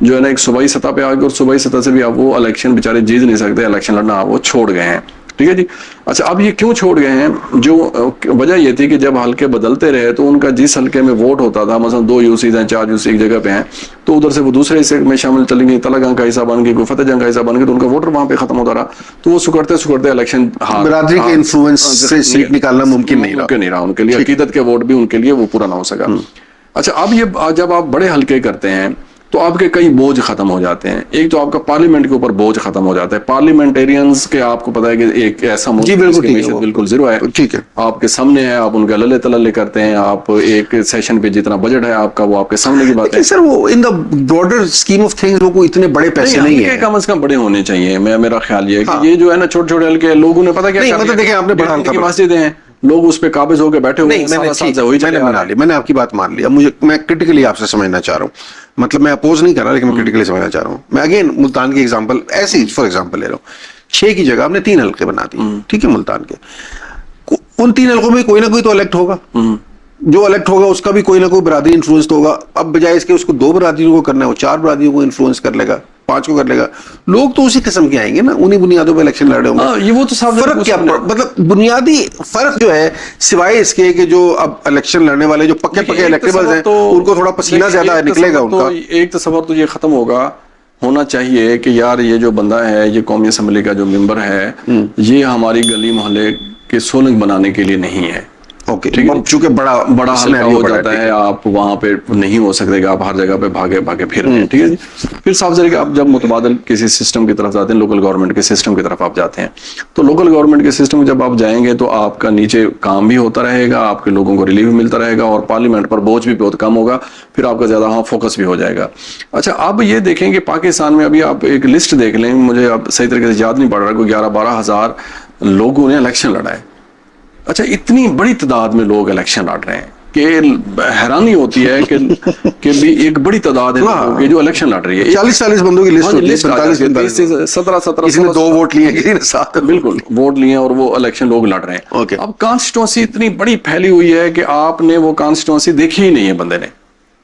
Speaker 1: جو ہے نا ایک صوبائی سطح پہ آ گئے اور صوبائی سطح سے بھی اب وہ الیکشن بیچارے جیت نہیں سکتے, الیکشن لڑنا وہ چھوڑ گئے ہیں. ٹھیک ہے جی. اچھا اب یہ کیوں چھوڑ گئے ہیں؟ جو وجہ یہ تھی کہ جب حلقے بدلتے رہے تو ان کا جس حلقے میں ووٹ ہوتا تھا, مثلا 2 یوسیز ہیں, 4 یوسی ایک جگہ پہ ہیں, تو ادھر سے وہ دوسرے حصے میں شامل چلی گئی, تلہ گنگ کا حصہ بن گئی, کوئی فتح جنگ کا حصہ بن گئی, تو ان کا ووٹر وہاں پہ ختم ہوتا رہا, تو وہ سکڑتے الیکشن
Speaker 2: برادری کے انفلوئنس سے سیٹ نکالنا ممکن نہیں رہا
Speaker 1: ان کے لیے, عقیدت کے ووٹ بھی ان کے لیے وہ پورا نہ ہو سکا. اچھا اب یہ جب آپ بڑے حلقے کرتے ہیں تو آپ کے کئی بوجھ ختم ہو جاتے ہیں. ایک تو آپ کا پارلیمنٹ کے اوپر بوجھ ختم ہو جاتا ہے, پارلیمنٹیرینز کے آپ کو پتا ہے کہ ایک ایسا بالکل زیرو ہے,
Speaker 2: ٹھیک ہے,
Speaker 1: آپ کے سامنے ہے, آپ ان کے للے تللے کرتے ہیں, آپ ایک سیشن پہ جتنا بجٹ ہے آپ کا وہ آپ کے سامنے کی بات ہے.
Speaker 2: سر وہ in the broader scheme of things وہ کوئی اتنے بڑے پیسے نہیں ہیں,
Speaker 1: کم از کم بڑے ہونے چاہیے. میرا خیال یہ ہے کہ یہ جو ہے نا چھوٹے چھوٹے حلقے لوگوں نے پتا کیا
Speaker 2: مطلب دیکھیں آپ نے بڑا حلقہ
Speaker 1: مسجدیں ہیں, لوگ اس پہ قابض ہو کے بیٹھے ہوئے ہیں,
Speaker 2: میں نے آپ کی بات مان لی. اب میں کرٹیکلی آپ سے سمجھنا چاہ رہا ہوں, مطلب میں اپوز نہیں کر رہا لیکن میں کرٹیکلی سمجھنا چاہ رہا ہوں. میں اگین ملتان کی ایگزامپل ایسی فار ایگزامپل لے رہا ہوں. 6 کی جگہ آپ نے 3 حلقے بنا دی, ٹھیک ہے, ملتان کے. ان 3 حلقوں میں کوئی نہ کوئی تو الیکٹ ہوگا, جو الیکٹ ہوگا اس کا بھی کوئی نہ کوئی برادری انفلوئنس ہوگا. اب بجائے اس کے اس کو 2 برادریوں کو کرنا ہے, وہ 4 برادریوں کو انفلوئنس کر لے گا, 5 کو کر لے گا. لوگ تو اسی قسم کے آئیں گے نا, انہی بنیادوں پہ الیکشن لڑ رہے ہوں گے.
Speaker 1: یہ وہ تو
Speaker 2: فرق کیا, مطلب بنیادی فرق جو ہے سوائے اس کے کہ جو اب الیکشن لڑنے والے جو پکے الیکٹیبلز ہیں ان کو تھوڑا پسینہ زیادہ نکلے گا. ان کا
Speaker 1: ایک تصور تو یہ ختم ہونا چاہیے کہ یار یہ جو بندہ ہے, یہ قومی اسمبلی کا جو ممبر ہے, یہ ہماری گلی محلے کے سولنگ بنانے کے لیے نہیں ہے. چونکہ بڑا حلقہ ہو جاتا ہے, آپ وہاں پہ نہیں ہو سکتے کہ آپ ہر جگہ پہ بھاگے پھر رہے ہیں. ٹھیک ہے جی. پھر صاف ظاہر کہ آپ جب متبادل کسی سسٹم کی طرف جاتے ہیں, لوکل گورنمنٹ کے سسٹم کی طرف آپ جاتے ہیں, تو لوکل گورنمنٹ کے سسٹم جب آپ جائیں گے تو آپ کا نیچے کام بھی ہوتا رہے گا, آپ کے لوگوں کو ریلیف ملتا رہے گا, اور پارلیمنٹ پر بوجھ بھی بہت کم ہوگا, پھر آپ کا زیادہ فوکس بھی ہو جائے گا. اچھا اب یہ دیکھیں کہ پاکستان میں ابھی آپ ایک لسٹ دیکھ لیں, مجھے اب صحیح طریقے سے یاد نہیں پڑ رہا, کوئی 11-12 ہزار لوگوں نے الیکشن لڑا ہے. اچھا اتنی بڑی تعداد میں لوگ الیکشن لڑ رہے ہیں کہ حیرانی ہوتی ہے کہ بھی ایک بڑی تعداد ہے لوگوں کی جو الیکشن لڑ رہی ہے.
Speaker 2: 40 بندوں کی لسٹ ہوتی ہے, 17 کسی نے 2 ووٹ لیے, کسی نے 7
Speaker 1: بالکل ووٹ لیے, اور وہ الیکشن لوگ لڑ رہے ہیں. اب کانسٹیٹوئنسی اتنی بڑی پھیلی ہوئی ہے کہ آپ نے وہ کانسٹیٹوئنسی دیکھی ہی نہیں ہے بندے نے.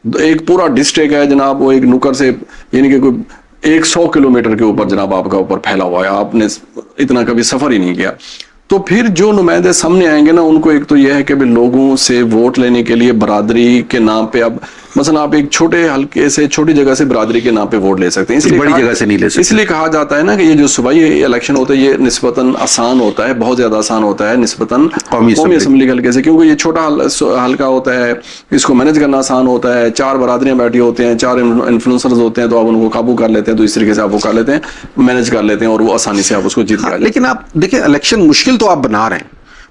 Speaker 1: ایک پورا ڈسٹرکٹ ہے جناب, وہ ایک نکر سے یعنی کہ کوئی 100 کلومیٹر کے اوپر جناب آپ کا اوپر پھیلا ہوا ہے, آپ نے اتنا کبھی سفر ہی نہیں کیا. تو پھر جو نمائندے سامنے آئیں گے نا, ان کو ایک تو یہ ہے کہ لوگوں سے ووٹ لینے کے لیے برادری کے نام پہ, اب مثلا آپ ایک چھوٹے حلقے سے چھوٹی جگہ سے برادری کے نام پہ ووٹ لے سکتے ہیں, اس لیے
Speaker 2: بڑی جگہ سے نہیں لے سکتے.
Speaker 1: اس لیے کہا جاتا ہے نا کہ یہ جو صوبائی الیکشن ہوتا ہے یہ نسبتاً آسان ہوتا ہے, بہت زیادہ آسان ہوتا ہے نسبتاً قومی اسمبلی کے حلقے سے, کیونکہ یہ چھوٹا حلقہ ہوتا ہے, اس کو مینج کرنا آسان ہوتا ہے. 4 برادریاں بیٹھی ہوتے ہیں, 4 انفلوئنسرز ہوتے ہیں, تو آپ ان کو قابو کر لیتے ہیں, تو اس طریقے سے آپ وہ کر لیتے ہیں, مینج کر لیتے ہیں, اور وہ آسانی سے آپ اس کو جیت جائیں.
Speaker 2: لیکن آپ دیکھیں الیکشن مشکل تو آپ بنا رہے ہیں,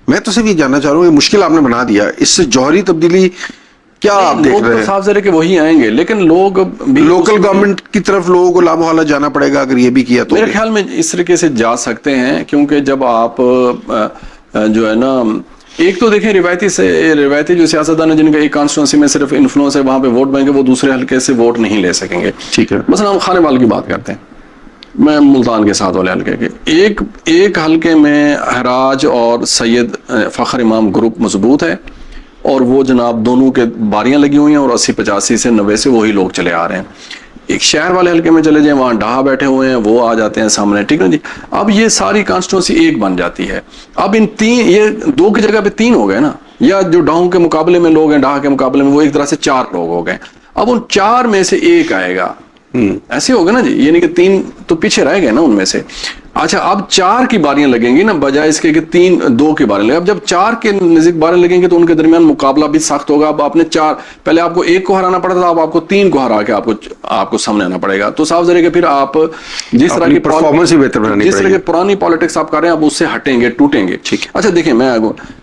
Speaker 2: میں تو صرف یہ جاننا چاہ رہا ہوں, یہ مشکل آپ نے بنا دیا, اس سے جوہری تبدیلی کیا آپ دیکھ رہے ہیں؟
Speaker 1: صاف ظاہر ہے کہ وہی آئیں گے, لیکن لوگ
Speaker 2: لوکل گورنمنٹ کی طرف لوگوں کو لامحالہ جانا پڑے گا اگر یہ بھی کیا تو.
Speaker 1: میرے خیال میں اس طریقے سے جا سکتے ہیں, کیونکہ جب آپ جو ہے نا, ایک تو دیکھیں روایتی جو سیاستدان ہیں جن کا ایک کانسٹیٹوئنسی میں صرف انفلوئنس ہے, وہاں پہ ووٹ بینک ہے, وہ دوسرے حلقے سے ووٹ نہیں لے سکیں گے.
Speaker 2: ٹھیک ہے,
Speaker 1: مثلا ہم خانے وال کی بات کرتے ہیں, میں ملتان کے ساتھ والے حلقے کے ایک حلقے میں حراج اور سید فخر امام گروپ مضبوط ہے, اور وہ جناب دونوں کے باریاں لگی ہوئی ہیں, اور 80-85 سے 90 سے وہی لوگ چلے آ رہے ہیں. ایک شہر والے حلقے میں چلے جائیں, وہاں ڈہا بیٹھے ہوئے ہیں, وہ آ جاتے ہیں سامنے. ٹھیک ہے جی. اب یہ ساری کانسٹیٹوئنسی ایک بن جاتی ہے. اب ان 3 یہ 2 کی جگہ پہ 3 ہو گئے نا, یا جو ڈہوں کے مقابلے میں لوگ ہیں, ڈہا کے مقابلے میں وہ ایک طرح سے 4 لوگ ہو گئے. اب ان 4 میں سے ایک آئے گا, ایسے ہوگا نا جی, یعنی کہ 3 تو پیچھے رہ گئے نا ان میں سے. اچھا اب 4 کی باریاں لگیں گی نا, بجائے اس کے کہ 2 کی باریاں لگیں. اب جب 4 کے نزدیک باریاں لگیں گے تو ان کے درمیان مقابلہ بھی سخت ہوگا. اب آپ نے 4 پہلے آپ کو 1 کو ہرانا پڑتا تھا, اب آپ کو 3 کو ہرا کے آپ کو سامنے آنا پڑے گا. تو صاف ظاہر ہے کہ پھر آپ جس طرح کی
Speaker 2: پرفارمنس ہی بہتر بنانی پڑے گی,
Speaker 1: جس طرح کی پرانی پالیٹکس آپ کر رہے ہیں, آپ اس سے ہٹیں گے, ٹوٹیں گے. اچھا دیکھیں, میں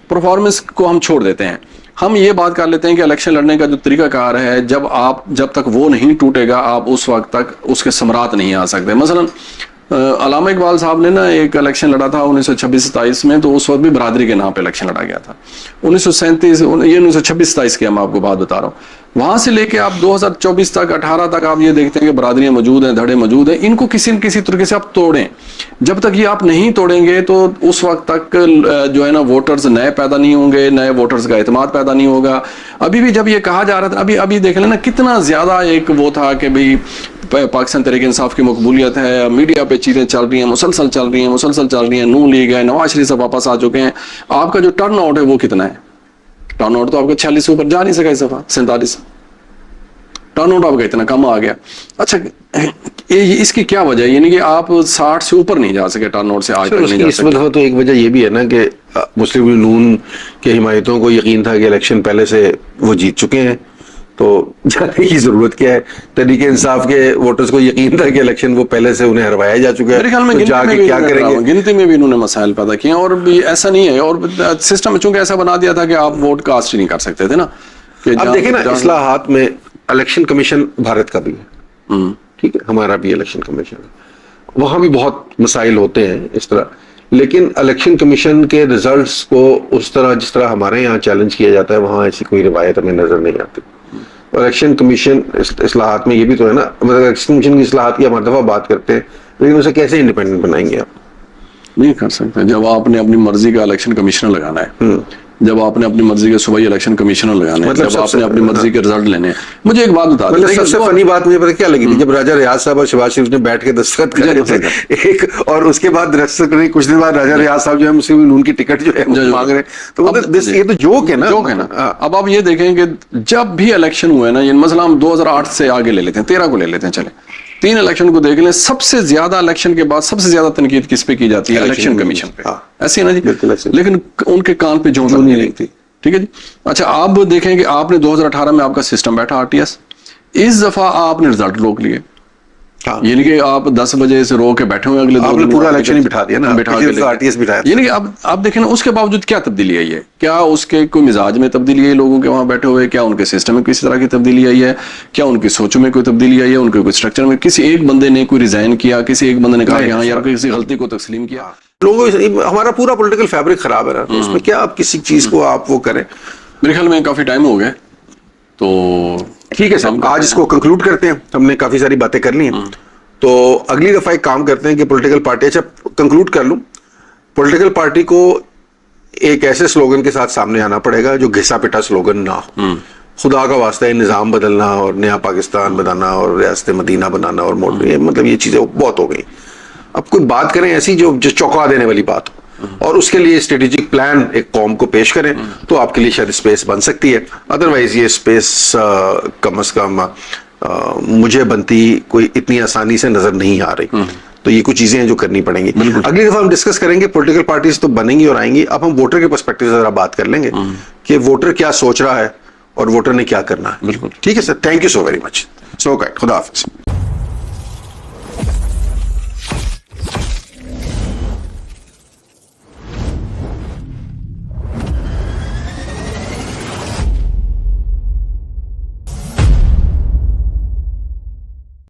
Speaker 1: پرفارمنس کو ہم چھوڑ دیتے ہیں, ہم یہ بات کر لیتے ہیں کہ الیکشن لڑنے کا جو طریقہ کار ہے, جب تک وہ نہیں ٹوٹے گا, آپ اس وقت تک اس کے ثمرات نہیں آ سکتے. مثلا علامہ اقبال صاحب نے نا ایک الیکشن لڑا تھا 1926-27 میں, تو اس وقت بھی برادری کے نام پہ الیکشن لڑا گیا تھا. 1926-27 کی ہم آپ کو بات بتا رہا ہوں. وہاں سے لے کے آپ 2024 تک 18 تک آپ یہ دیکھتے ہیں کہ برادریاں موجود ہیں, دھڑے موجود ہیں. ان کو کسی نہ کسی طریقے سے آپ توڑیں. جب تک یہ آپ نہیں توڑیں گے تو اس وقت تک جو ہے نا ووٹرز نئے پیدا نہیں ہوں گے, نئے ووٹرز کا اعتماد پیدا نہیں ہوگا. ابھی بھی جب یہ کہا جا رہا تھا, ابھی دیکھ لیں نا کتنا زیادہ ایک وہ تھا کہ بھئی پاکستان تحریک انصاف کی مقبولیت ہے, میڈیا پہ چیزیں چل رہی ہیں, مسلسل چل رہی ہیں, نون لیگ ہے, نواز شریف صاحب واپس آ چکے ہیں. آپ کا جو ٹرن آؤٹ ہے وہ کتنا ہے؟ ٹرن آؤٹ تو آپ کا 46 سے اوپر جا نہیں سکا اس دفعہ, 47 ٹرن آؤٹ آپ کا اتنا کم آ گیا. اچھا اس کی کیا وجہ ہے؟ یعنی کہ آپ 60 سے اوپر نہیں جا سکے ٹرن آؤٹ سے, آج تک نہیں جا سکے.
Speaker 2: اس وجہ تو ایک وجہ یہ بھی ہے نا کہ مسلم لیگ نون کے حمایتوں کو یقین تھا کہ الیکشن پہلے سے وہ جیت چکے ہیں, تو جانے کی ضرورت کیا ہے. تحریک انصاف کے ووٹرز کو یقین تھا کہ الیکشن وہ پہلے سے انہیں ہروایا جا چکا ہے,
Speaker 1: میرے خیال میں
Speaker 2: کیا کریں گے.
Speaker 1: گنتی میں بھی انہوں نے مسائل پیدا کیے, اور بھی ایسا نہیں ہے, اور سسٹم چونکہ ایسا بنا دیا تھا کہ آپ ووٹ کاسٹ ہی نہیں کر سکتے تھے نا.
Speaker 2: اب دیکھیں نا اصلاحات میں الیکشن کمیشن بھارت کا بھی ہے, ٹھیک ہے, ہمارا بھی الیکشن کمیشن ہے, وہاں بھی بہت مسائل ہوتے ہیں اس طرح, لیکن الیکشن کمیشن کے ریزلٹس کو اس طرح جس طرح ہمارے یہاں چیلنج کیا جاتا ہے وہاں ایسی کوئی روایت ہمیں نظر نہیں آتی. الیکشن کمیشن اصلاحات میں یہ بھی تو ہے نا, مطلب الیکشن کمیشن کی اصلاحات کی ہم ہر دفعہ بات کرتے ہیں, لیکن اسے کیسے انڈیپینڈنٹ بنائیں گے؟ آپ
Speaker 1: نہیں کر سکتے. جب آپ نے اپنی مرضی کا الیکشن کمیشنر لگانا ہے, جب آپ نے اپنی مرضی کے صوبائی الیکشن کمیشنر لگانا ہے, جب آپ نے اپنی مرضی کے رزلٹ لینے ہیں. مجھے ایک بات بتا دیں,
Speaker 2: سب سے فنی بات مجھے پتہ کیا لگی تھی, جب راجہ ریاض صاحب اور شہباز شریف نے بیٹھ کے دستخط کرے تھے ایک, اور اس کے بعد دستخط کرنے کچھ دن بعد راجہ ریاض صاحب جو ہے مسلم لیگ نون کی ٹکٹ جو ہے مانگ رہے ہیں, تو یہ تو جوک ہے نا.
Speaker 1: جوک ہے نا. اب آپ یہ دیکھیں کہ جب بھی الیکشن ہوئے نا, یعنی مثلا ہم 2008 سے آگے لے لیتے ہیں, 13 کو لے لیتے ہیں, چلے 3 الیکشن کو دیکھ لیں, سب سے زیادہ الیکشن کے بعد سب سے زیادہ تنقید کس پہ کی جاتی ہے؟ الیکشن کمیشن پہ. ایسی ہے نا جی, لیکن ان کے کان پہ جوں نہیں لگتی. ٹھیک ہے جی. اچھا آپ دیکھیں کہ آپ نے 2018 میں آپ کا سسٹم بیٹھا RTS, اس دفعہ آپ نے رزلٹ روک لیے, یعنی کہ آپ 10 بجے سے رو کے بیٹھے ہوئے, اگلے 2 دن
Speaker 2: پورا الیکشن ہی بٹھا دیا نا,
Speaker 1: بٹھا کے, یعنی کہ اب آپ دیکھیں نا اس کے باوجود کیا تبدیلی آئی ہے؟ کیا اس کے کوئی مزاج میں تبدیلی آئی لوگوں کے وہاں بیٹھے ہوئے؟ کیا ان کے سسٹم میں کسی طرح کی تبدیلی آئی ہے؟ کیا ان کی سوچوں میں کوئی تبدیلی آئی ہے؟ ان کے کوئی اسٹرکچر میں کسی ایک بندے نے کوئی ریزائن کیا, کسی ایک بندے نے کہا کہ ہاں یار کسی غلطی کو تسلیم کیا؟
Speaker 2: لوگوں ہمارا پورا پولیٹیکل فیبرک خراب ہے نا, تو اس میں کیا آپ کسی چیز کو آپ وہ کریں.
Speaker 1: میرے خیال میں کافی ٹائم ہو گیا, تو
Speaker 2: ٹھیک ہے سر, آج اس کو کنکلوڈ کرتے ہیں. ہم نے کافی ساری باتیں کر لی ہیں, تو اگلی دفعہ ایک کام کرتے ہیں کہ پولیٹیکل پارٹی, اچھا کنکلوڈ کر لوں, پولیٹیکل پارٹی کو ایک ایسے سلوگن کے ساتھ سامنے آنا پڑے گا جو گھسا پٹا سلوگن نہ ہو. خدا کا واسطہ ہے نظام بدلنا اور نیا پاکستان بنانا اور ریاست مدینہ بنانا اور مطلب یہ چیزیں بہت ہو گئی. اب کوئی بات کریں ایسی جو چونکا دینے والی بات ہو, اور اس کے لیے اسٹریٹجک پلان ایک قوم کو پیش کریں, تو آپ کے لیے شاید اسپیس بن سکتی ہے. ادروائز یہ اسپیس کم از کم مجھے بنتی کوئی اتنی آسانی سے نظر نہیں آ رہی. تو یہ کچھ چیزیں ہیں جو کرنی پڑیں گی. اگلی دفعہ ہم ڈسکس کریں گے, پولیٹیکل پارٹیز تو بنیں گی اور آئیں گی, اب ہم ووٹر کے پرسپیکٹو سے ذرا بات کر لیں گے کہ ووٹر کیا سوچ رہا ہے اور ووٹر نے کیا کرنا ہے. ٹھیک ہے sir, thank you so very much. So kind, خدا حافظ.